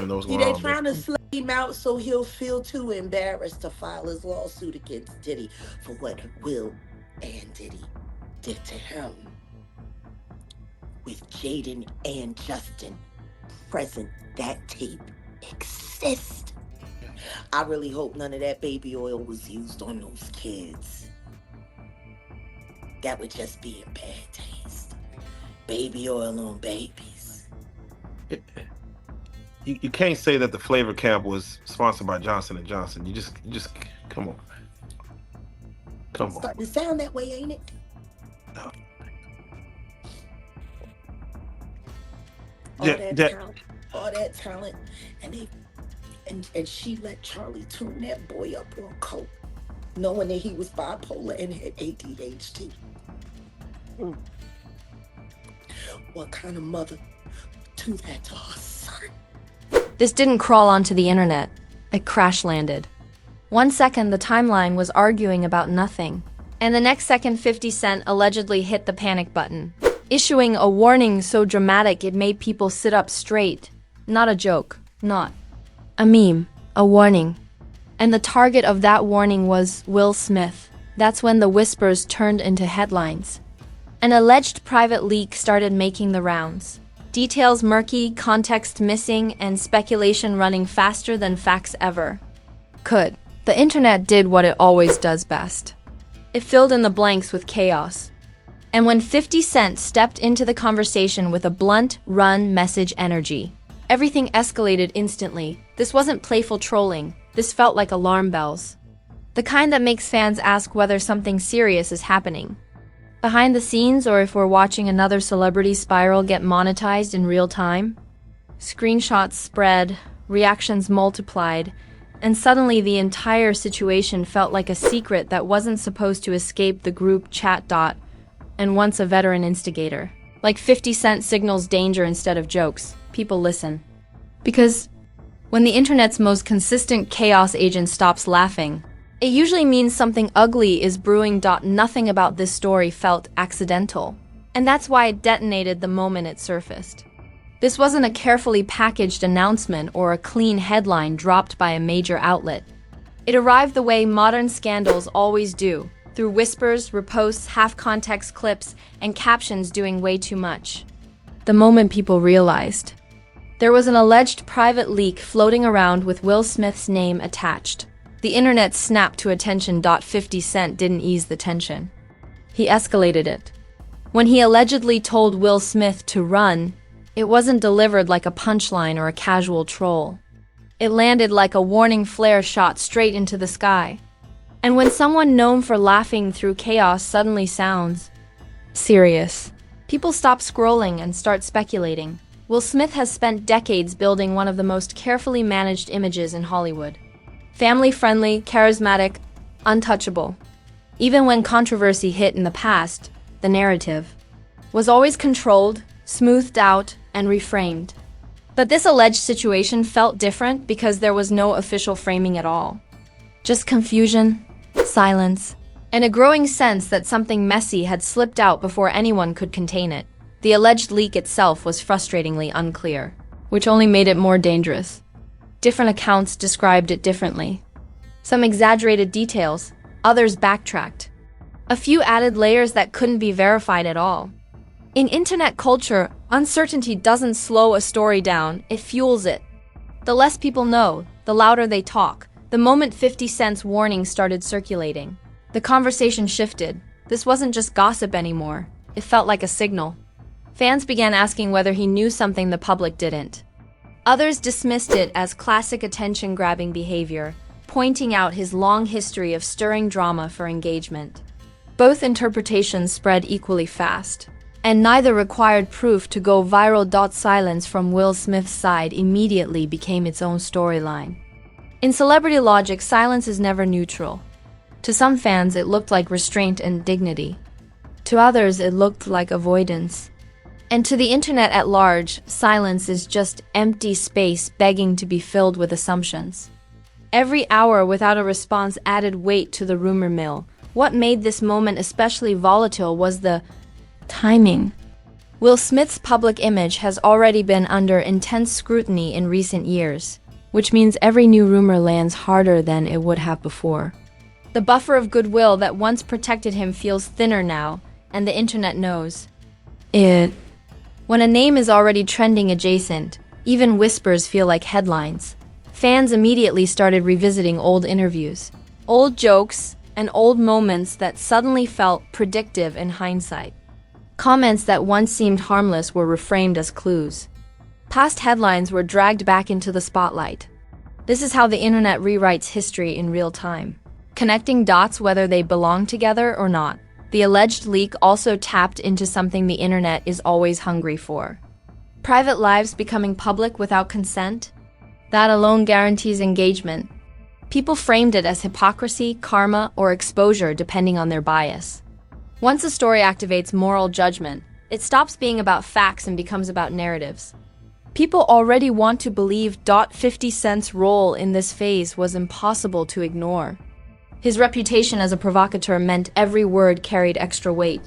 even know what's See, going they on, trying to basically. slay him out so he'll feel too embarrassed to file his lawsuit against Diddy for what Will and Diddy did to him. With Jaden and Justin present, that tape exists. I really hope none of that baby oil was used on those kids. That would just be in bad taste. Baby oil on babies. You can't say that the flavor camp was sponsored by Johnson and Johnson. You just come on, come on. Starting to sound that way, ain't it? No. All Yeah, that that talent, all that talent, and they and she let Charlie tune that boy up on coke, knowing that he was bipolar and had ADHD. What kind of mother would do that to her son? This didn't crawl onto the internet. It crash landed. 1 second, the timeline was arguing about nothing. And the next second, 50 Cent allegedly hit the panic button, issuing a warning so dramatic it made people sit up straight. Not a joke. Not a meme. A warning. And the target of that warning was Will Smith. That's when the whispers turned into headlines. An alleged private leak started making the rounds. Details murky, context missing, and speculation running faster than facts ever could. The internet did what it always does best. It filled in the blanks with chaos. And when 50 Cent stepped into the conversation with a blunt, run message energy, everything escalated instantly. This wasn't playful trolling. This felt like alarm bells. The kind that makes fans ask whether something serious is happening behind the scenes, or if we're watching another celebrity spiral get monetized in real time. Screenshots spread, reactions multiplied, and suddenly the entire situation felt like a secret that wasn't supposed to escape the group chat. And once a veteran instigator. Like 50 Cent signals danger instead of jokes, people listen. Because when the internet's most consistent chaos agent stops laughing, it usually means something ugly is brewing. Nothing about this story felt accidental. And that's why it detonated the moment it surfaced. This wasn't a carefully packaged announcement or a clean headline dropped by a major outlet. It arrived the way modern scandals always do, through whispers, reposts, half-context clips, and captions doing way too much. The moment people realized there was an alleged private leak floating around with Will Smith's name attached. The internet snapped to attention. 50 Cent didn't ease the tension. He escalated it. When he allegedly told Will Smith to run, it wasn't delivered like a punchline or a casual troll. It landed like a warning flare shot straight into the sky. And when someone known for laughing through chaos suddenly sounds serious, people stop scrolling and start speculating. Will Smith has spent decades building one of the most carefully managed images in Hollywood. Family-friendly, charismatic, untouchable. Even when controversy hit in the past, the narrative was always controlled, smoothed out, and reframed. But this alleged situation felt different because there was no official framing at all. Just confusion, silence, and a growing sense that something messy had slipped out before anyone could contain it. The alleged leak itself was frustratingly unclear, which only made it more dangerous. Different accounts described it differently. Some exaggerated details, others backtracked. A few added layers that couldn't be verified at all. In internet culture, uncertainty doesn't slow a story down, it fuels it. The less people know, the louder they talk. The moment 50 Cent's warning started circulating, the conversation shifted. This wasn't just gossip anymore. It felt like a signal. Fans began asking whether he knew something the public didn't. Others dismissed it as classic attention-grabbing behavior, pointing out his long history of stirring drama for engagement. Both interpretations spread equally fast, and neither required proof to go viral. Silence from Will Smith's side immediately became its own storyline. In celebrity logic, silence is never neutral. To some fans, it looked like restraint and dignity. To others, it looked like avoidance. And to the internet at large, silence is just empty space begging to be filled with assumptions. Every hour without a response added weight to the rumor mill. What made this moment especially volatile was the timing. Will Smith's public image has already been under intense scrutiny in recent years, which means every new rumor lands harder than it would have before. The buffer of goodwill that once protected him feels thinner now, and the internet knows it. When a name is already trending adjacent, even whispers feel like headlines. Fans immediately started revisiting old interviews, old jokes, and old moments that suddenly felt predictive in hindsight. Comments that once seemed harmless were reframed as clues. Past headlines were dragged back into the spotlight. This is how the internet rewrites history in real time, connecting dots whether they belong together or not. The alleged leak also tapped into something the internet is always hungry for: private lives becoming public without consent. That alone guarantees engagement. People framed it as hypocrisy, karma, or exposure depending on their bias. Once a story activates moral judgment, it stops being about facts and becomes about narratives. People already want to believe 50 Cent's role in this phase was impossible to ignore. His reputation as a provocateur meant every word carried extra weight.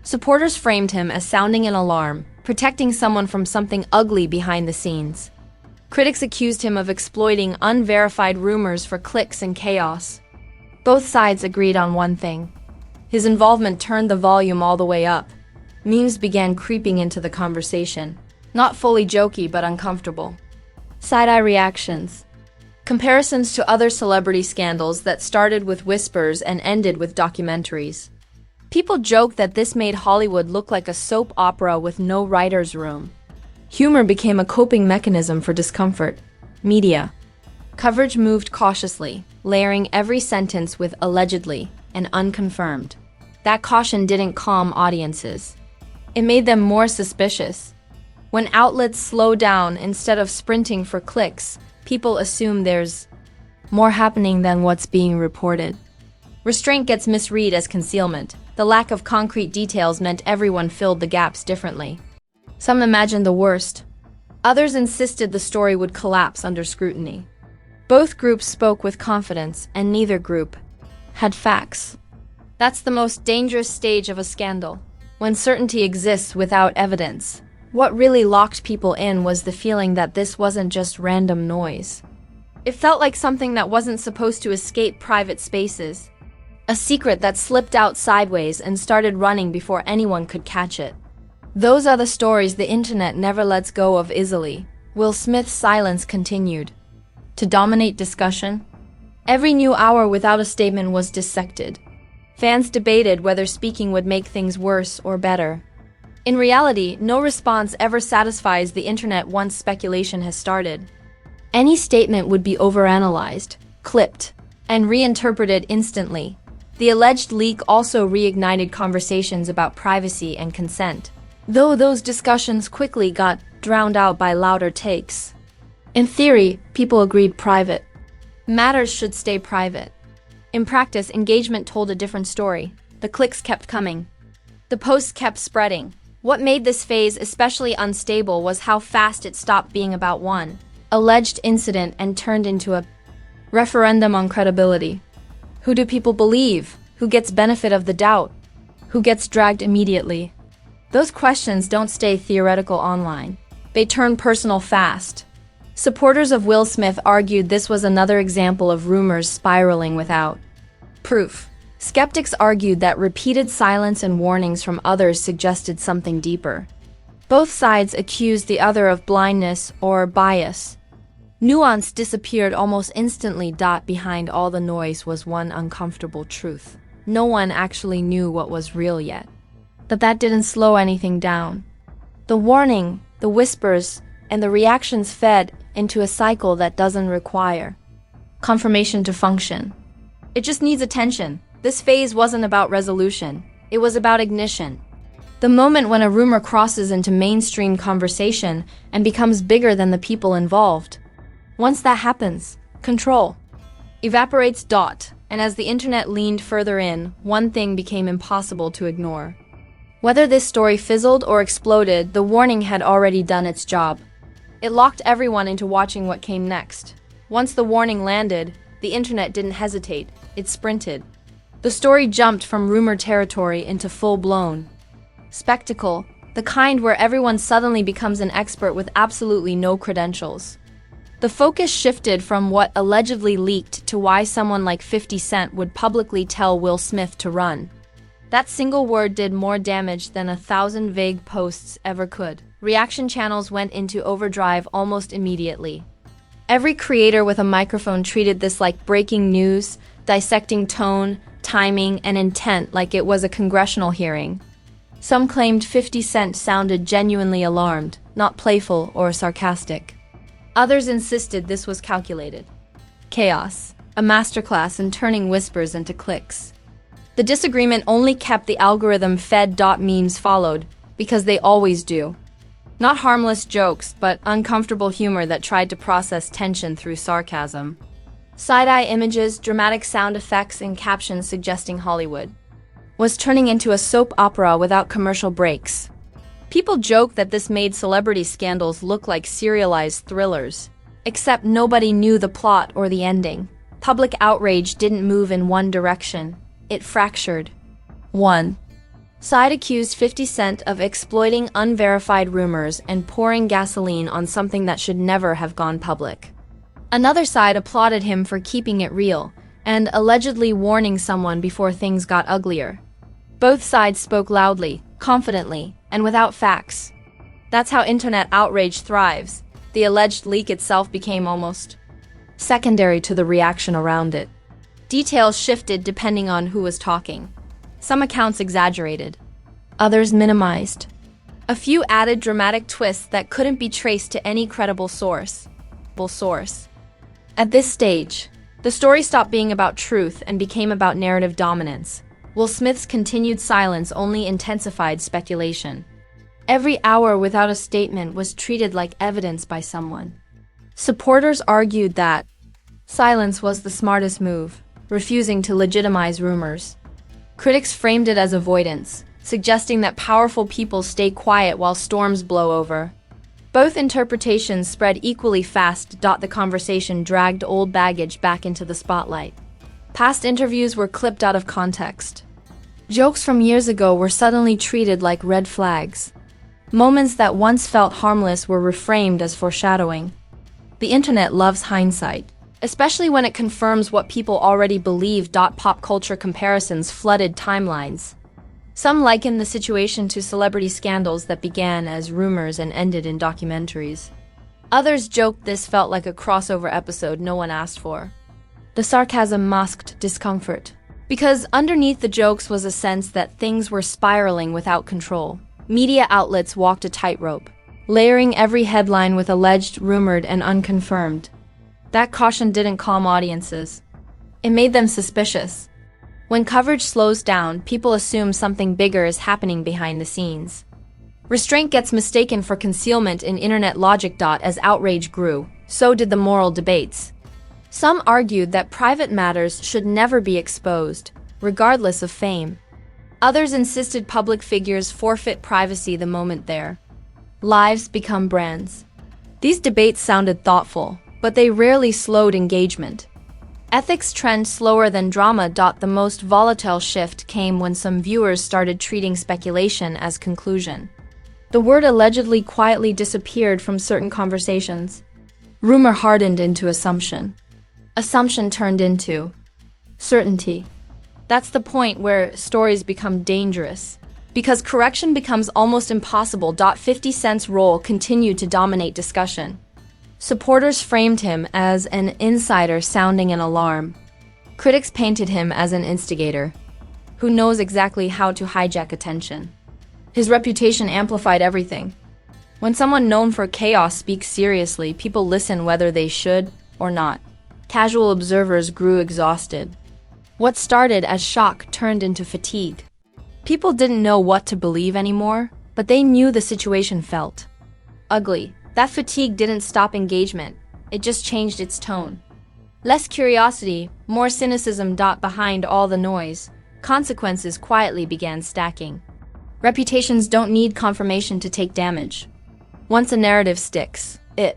Supporters framed him as sounding an alarm, protecting someone from something ugly behind the scenes. Critics accused him of exploiting unverified rumors for clicks and chaos. Both sides agreed on one thing: his involvement turned the volume all the way up. Memes began creeping into the conversation. Not fully jokey, but uncomfortable. Side-eye reactions. Comparisons to other celebrity scandals that started with whispers and ended with documentaries. People joked that this made Hollywood look like a soap opera with no writer's room. Humor became a coping mechanism for discomfort. Media coverage moved cautiously, layering every sentence with allegedly and unconfirmed. That caution didn't calm audiences. It made them more suspicious. When outlets slow down instead of sprinting for clicks, people assume there's more happening than what's being reported. Restraint gets misread as concealment. The lack of concrete details meant everyone filled the gaps differently. Some imagined the worst. Others insisted the story would collapse under scrutiny. Both groups spoke with confidence, and neither group had facts. That's the most dangerous stage of a scandal, when certainty exists without evidence. What really locked people in was the feeling that this wasn't just random noise. It felt like something that wasn't supposed to escape private spaces. A secret that slipped out sideways and started running before anyone could catch it. Those are the stories the internet never lets go of easily. Will Smith's silence continued to dominate discussion. Every new hour without a statement was dissected. Fans debated whether speaking would make things worse or better. In reality, no response ever satisfies the internet once speculation has started. Any statement would be overanalyzed, clipped, and reinterpreted instantly. The alleged leak also reignited conversations about privacy and consent, though those discussions quickly got drowned out by louder takes. In theory, people agreed private matters should stay private. In practice, engagement told a different story. The clicks kept coming. The posts kept spreading. What made this phase especially unstable was how fast it stopped being about one alleged incident and turned into a referendum on credibility. Who do people believe? Who gets benefit of the doubt? Who gets dragged immediately? Those questions don't stay theoretical online. They turn personal fast. Supporters of Will Smith argued this was another example of rumors spiraling without proof. Skeptics argued that repeated silence and warnings from others suggested something deeper. Both sides accused the other of blindness or bias. Nuance disappeared almost instantly. Behind all the noise was one uncomfortable truth. No one actually knew what was real yet. But that didn't slow anything down. The warning, the whispers, and the reactions fed into a cycle that doesn't require confirmation to function. It just needs attention. This phase wasn't about resolution. It was about ignition. The moment when a rumor crosses into mainstream conversation and becomes bigger than the people involved. Once that happens, control evaporates. And as the internet leaned further in, one thing became impossible to ignore. Whether this story fizzled or exploded, the warning had already done its job. It locked everyone into watching what came next. Once the warning landed, the internet didn't hesitate. It sprinted. The story jumped from rumor territory into full-blown spectacle. the kind where everyone suddenly becomes an expert with absolutely no credentials. The focus shifted from what allegedly leaked to why someone like 50 Cent would publicly tell Will Smith to run. That single word did more damage than 1,000 vague posts ever could. Reaction channels went into overdrive almost immediately. Every creator with a microphone treated this like breaking news, dissecting tone, timing, and intent like it was a congressional hearing. Some claimed 50 Cent sounded genuinely alarmed, not playful or sarcastic. Others insisted this was calculated. Chaos, a masterclass in turning whispers into clicks. The disagreement only kept the algorithm-fed memes followed, because they always do. Not harmless jokes, but uncomfortable humor that tried to process tension through sarcasm. Side-eye images, dramatic sound effects, and captions suggesting Hollywood was turning into a soap opera without commercial breaks. People joke that this made celebrity scandals look like serialized thrillers, except nobody knew the plot or the ending. Public outrage didn't move in one direction. It fractured. 1. Side accused 50 Cent of exploiting unverified rumors and pouring gasoline on something that should never have gone public. Another side applauded him for keeping it real and allegedly warning someone before things got uglier. Both sides spoke loudly, confidently, and without facts. That's how internet outrage thrives. The alleged leak itself became almost secondary to the reaction around it. Details shifted depending on who was talking. Some accounts exaggerated, others minimized. A few added dramatic twists that couldn't be traced to any credible source. At this stage, the story stopped being about truth and became about narrative dominance. Will Smith's continued silence only intensified speculation. Every hour without a statement was treated like evidence by someone. Supporters argued that silence was the smartest move, refusing to legitimize rumors. Critics framed it as avoidance, suggesting that powerful people stay quiet while storms blow over. Both interpretations spread equally fast. The conversation dragged old baggage back into the spotlight. Past interviews were clipped out of context. Jokes from years ago were suddenly treated like red flags. Moments that once felt harmless were reframed as foreshadowing. The internet loves hindsight, especially when it confirms what people already believe. Pop culture comparisons flooded timelines. Some likened the situation to celebrity scandals that began as rumors and ended in documentaries. Others joked this felt like a crossover episode no one asked for. The sarcasm masked discomfort, because underneath the jokes was a sense that things were spiraling without control. Media outlets walked a tightrope, layering every headline with alleged, rumored, and unconfirmed. That caution didn't calm audiences. It made them suspicious. When coverage slows down, people assume something bigger is happening behind the scenes. Restraint gets mistaken for concealment in internet logic. As outrage grew, so did the moral debates. Some argued that private matters should never be exposed, regardless of fame. Others insisted public figures forfeit privacy the moment their lives become brands. These debates sounded thoughtful, but they rarely slowed engagement. Ethics trend slower than drama. The most volatile shift came when some viewers started treating speculation as conclusion. The word allegedly quietly disappeared from certain conversations. Rumor hardened into assumption. Assumption turned into certainty. That's the point where stories become dangerous, because correction becomes almost impossible. 50 Cent's role continued to dominate discussion. Supporters framed him as an insider sounding an alarm. Critics painted him as an instigator, who knows exactly how to hijack attention. His reputation amplified everything. When someone known for chaos speaks seriously, people listen whether they should or not. Casual observers grew exhausted. What started as shock turned into fatigue. People didn't know what to believe anymore, but they knew the situation felt ugly. That fatigue didn't stop engagement, it just changed its tone. Less curiosity, more cynicism. Behind all the noise, consequences quietly began stacking. Reputations don't need confirmation to take damage. Once a narrative sticks, it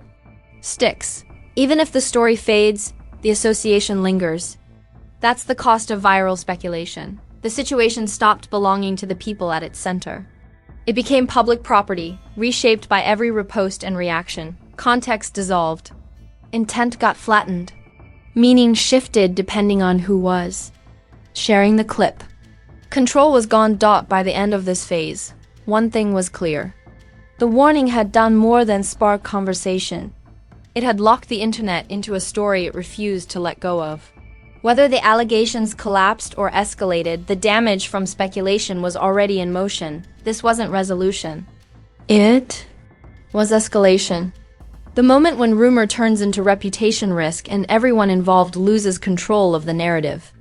sticks. Even if the story fades, the association lingers. That's the cost of viral speculation. The situation stopped belonging to the people at its center. It became public property, reshaped by every repost and reaction. Context dissolved. Intent got flattened. Meaning shifted depending on who was sharing the clip. Control was gone. By the end of this phase, one thing was clear. The warning had done more than spark conversation. It had locked the internet into a story it refused to let go of. Whether the allegations collapsed or escalated, the damage from speculation was already in motion. This wasn't resolution. It was escalation. The moment when rumor turns into reputation risk and everyone involved loses control of the narrative.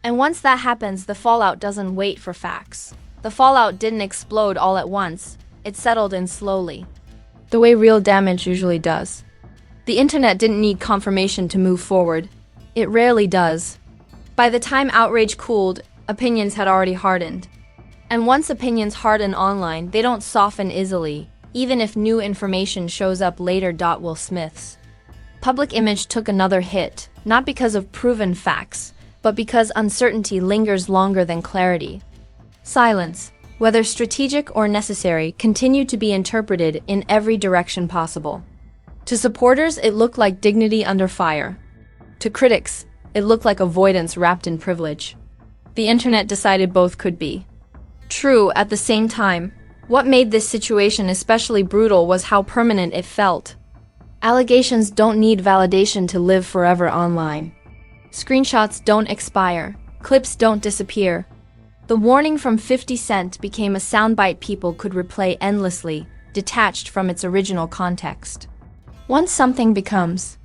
And once that happens, the fallout doesn't wait for facts. The fallout didn't explode all at once. It settled in slowly, the way real damage usually does. The internet didn't need confirmation to move forward. It rarely does. By the time outrage cooled, opinions had already hardened. And once opinions harden online, they don't soften easily, even if new information shows up later. Will Smith's public image took another hit, not because of proven facts, but because uncertainty lingers longer than clarity. Silence, whether strategic or necessary, continued to be interpreted in every direction possible. To supporters, it looked like dignity under fire. To critics, it looked like avoidance wrapped in privilege. The internet decided both could be true at the same time. What made this situation especially brutal was how permanent it felt. Allegations don't need validation to live forever online. Screenshots don't expire. Clips don't disappear. The warning from 50 Cent became a soundbite people could replay endlessly, detached from its original context. Once something becomes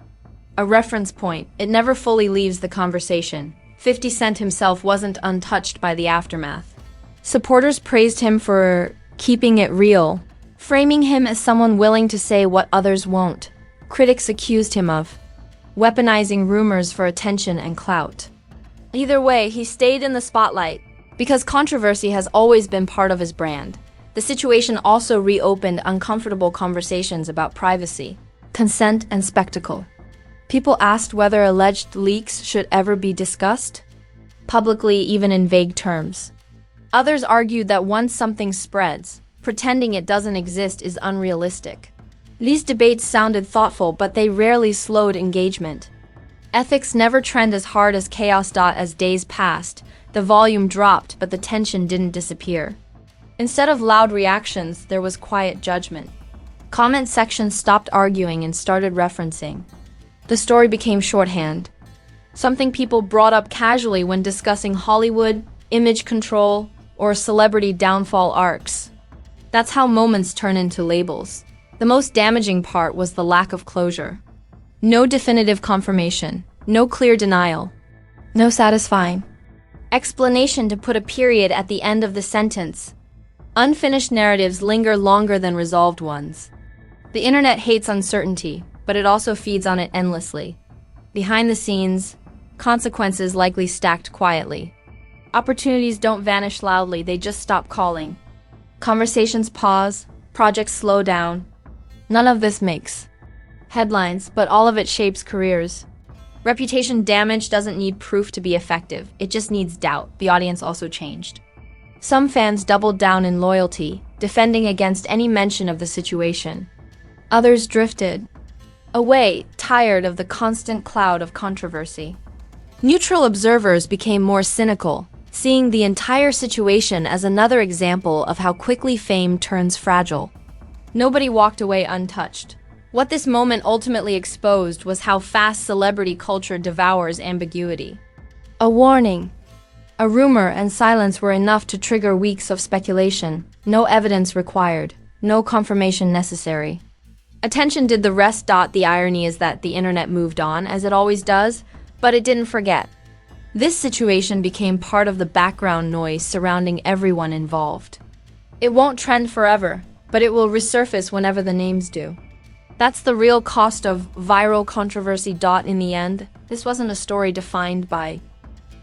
a reference point, it never fully leaves the conversation. 50 Cent himself wasn't untouched by the aftermath. Supporters praised him for keeping it real, framing him as someone willing to say what others won't. Critics accused him of weaponizing rumors for attention and clout. Either way, he stayed in the spotlight because controversy has always been part of his brand. The situation also reopened uncomfortable conversations about privacy, consent, and spectacle. People asked whether alleged leaks should ever be discussed publicly, even in vague terms. Others argued that once something spreads, pretending it doesn't exist is unrealistic. These debates sounded thoughtful, but they rarely slowed engagement. Ethics never trend as hard as chaos. As days passed, the volume dropped, but the tension didn't disappear. Instead of loud reactions, there was quiet judgment. Comment sections stopped arguing and started referencing. The story became shorthand, something people brought up casually when discussing Hollywood, image control, or celebrity downfall arcs. That's how moments turn into labels. The most damaging part was the lack of closure. No definitive confirmation, no clear denial, no satisfying explanation to put a period at the end of the sentence. Unfinished narratives linger longer than resolved ones. The internet hates uncertainty, but it also feeds on it endlessly. Behind the scenes, consequences likely stacked quietly. Opportunities don't vanish loudly, they just stop calling. Conversations pause, projects slow down. None of this makes headlines, but all of it shapes careers. Reputation damage doesn't need proof to be effective, it just needs doubt. The audience also changed. Some fans doubled down in loyalty, defending against any mention of the situation. Others drifted away, tired of the constant cloud of controversy. Neutral observers became more cynical, seeing the entire situation as another example of how quickly fame turns fragile. Nobody walked away untouched. What this moment ultimately exposed was how fast celebrity culture devours ambiguity. A warning, a rumor, and silence were enough to trigger weeks of speculation. No evidence required, no confirmation necessary. Attention did the rest. The irony is that the internet moved on, as it always does, but it didn't forget. This situation became part of the background noise surrounding everyone involved. It won't trend forever, but it will resurface whenever the names do. That's the real cost of viral controversy. In the end, this wasn't a story defined by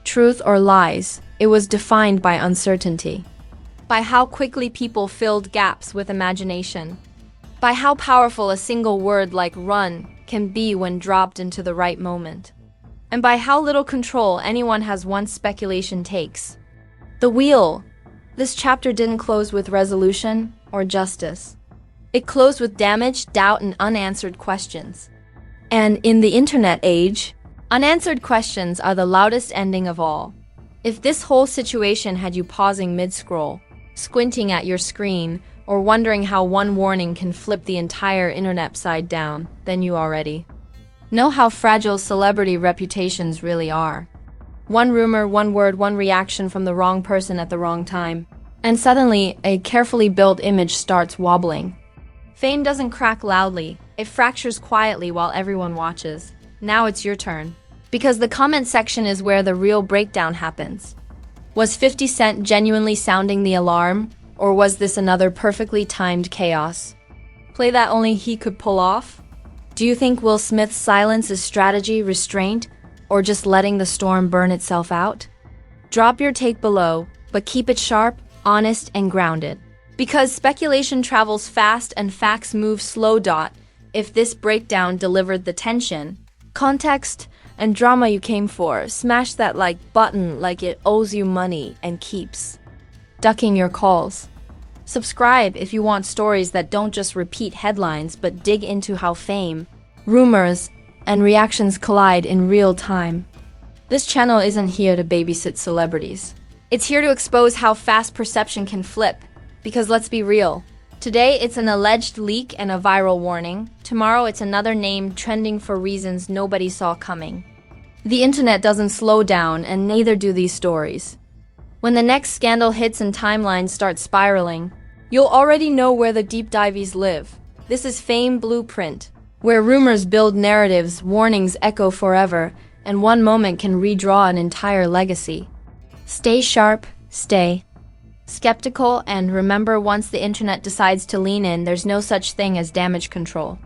truth or lies. It was defined by uncertainty, by how quickly people filled gaps with imagination, by how powerful a single word like run can be when dropped into the right moment, and by how little control anyone has once speculation takes. The wheel. This chapter didn't close with resolution, or justice. It closed with damage, doubt, and unanswered questions. And in the internet age, unanswered questions are the loudest ending of all. If this whole situation had you pausing mid-scroll, squinting at your screen, or wondering how one warning can flip the entire internet upside down, then you already know how fragile celebrity reputations really are. One rumor, one word, one reaction from the wrong person at the wrong time, and suddenly a carefully built image starts wobbling. Fame doesn't crack loudly, it fractures quietly while everyone watches. Now it's your turn. Because the comment section is where the real breakdown happens. Was 50 Cent genuinely sounding the alarm, or was this another perfectly timed chaos? Play that only he could pull off? Do you think Will Smith's silence is strategy, restraint, or just letting the storm burn itself out? Drop your take below, but keep it sharp, honest, and grounded. Because speculation travels fast and facts move slow. If this breakdown delivered the tension, context, and drama you came for, smash that like button like it owes you money and keeps ducking your calls. Subscribe if you want stories that don't just repeat headlines but dig into how fame, rumors, and reactions collide in real time. This channel isn't here to babysit celebrities. It's here to expose how fast perception can flip. Because let's be real, today it's an alleged leak and a viral warning. Tomorrow it's another name trending for reasons nobody saw coming. The internet doesn't slow down, and neither do these stories. When the next scandal hits and timelines start spiraling, you'll already know where the deep dives live. This is Fame Blueprint, where rumors build narratives, warnings echo forever, and one moment can redraw an entire legacy. Stay sharp, stay skeptical, and remember, once the internet decides to lean in, there's no such thing as damage control.